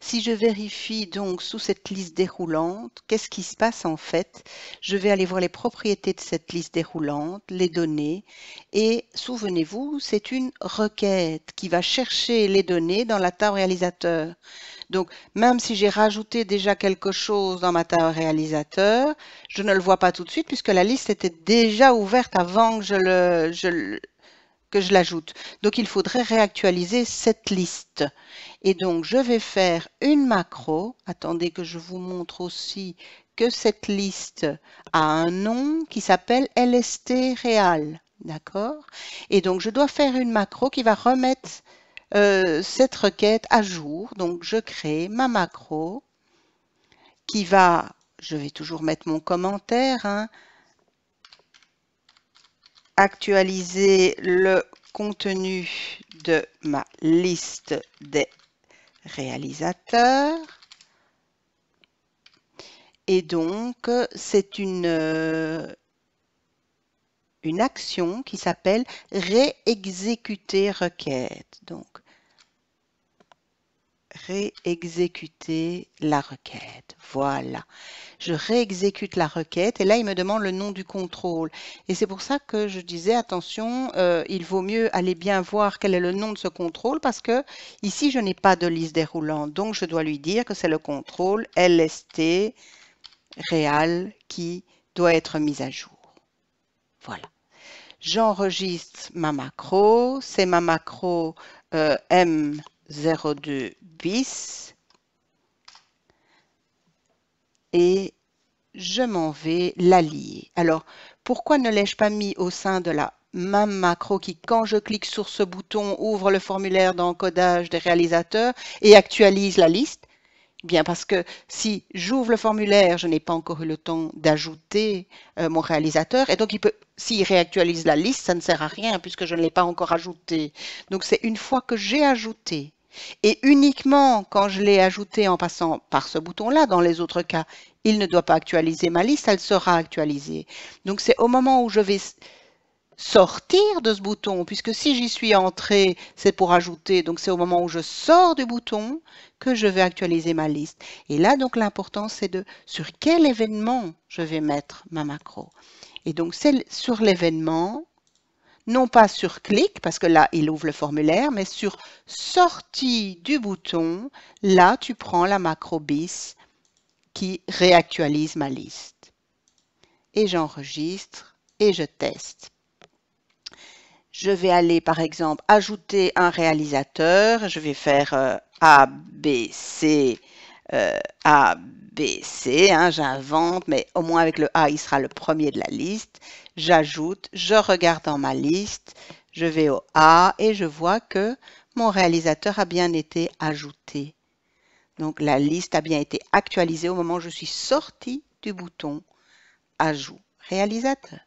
Si je vérifie donc sous cette liste déroulante, qu'est-ce qui se passe en fait? Je vais aller voir les propriétés de cette liste déroulante, les données, et souvenez-vous, c'est une requête qui va chercher les données dans la table réalisateur. Donc, même si j'ai rajouté déjà quelque chose dans ma table réalisateur, je ne le vois pas tout de suite puisque la liste était déjà ouverte avant que que je l'ajoute. Donc, il faudrait réactualiser cette liste. Et donc, je vais faire une macro. Attendez que je vous montre aussi que cette liste a un nom qui s'appelle LST Real. D'accord? Et donc, je dois faire une macro qui va remettre cette requête à jour. Donc, je crée ma macro qui va, je vais toujours mettre mon commentaire, hein, actualiser le contenu de ma liste des réalisateurs. Et donc, c'est une action qui s'appelle réexécuter requête. Donc, réexécuter la requête. Voilà. Je réexécute la requête et là, il me demande le nom du contrôle. Et c'est pour ça que je disais, attention, il vaut mieux aller bien voir quel est le nom de ce contrôle parce que ici, je n'ai pas de liste déroulante. Donc, je dois lui dire que c'est le contrôle LST Real qui doit être mis à jour. Voilà. J'enregistre ma macro. C'est ma macro M02 bis. Et je m'en vais la lier. Alors, pourquoi ne l'ai-je pas mis au sein de la même macro qui, quand je clique sur ce bouton, ouvre le formulaire d'encodage des réalisateurs et actualise la liste? Bien parce que si j'ouvre le formulaire, je n'ai pas encore eu le temps d'ajouter mon réalisateur et donc s'il réactualise la liste, ça ne sert à rien puisque je ne l'ai pas encore ajouté. Donc c'est une fois que j'ai ajouté et uniquement quand je l'ai ajouté en passant par ce bouton-là, dans les autres cas, il ne doit pas actualiser ma liste, elle sera actualisée. Donc c'est au moment où je vais sortir de ce bouton, puisque si j'y suis entré, c'est pour ajouter, donc c'est au moment où je sors du bouton que je vais actualiser ma liste. Et là, donc, l'important, c'est de sur quel événement je vais mettre ma macro. Et donc, c'est sur l'événement, non pas sur clic, parce que là, il ouvre le formulaire, mais sur sortie du bouton, là, tu prends la macro bis qui réactualise ma liste. Et j'enregistre et je teste. Je vais aller, par exemple, ajouter un réalisateur. Je vais faire ABC, ABC. Hein, j'invente, mais au moins avec le A, il sera le premier de la liste. J'ajoute, je regarde dans ma liste, je vais au A et je vois que mon réalisateur a bien été ajouté. Donc, la liste a bien été actualisée au moment où je suis sortie du bouton Ajout réalisateur.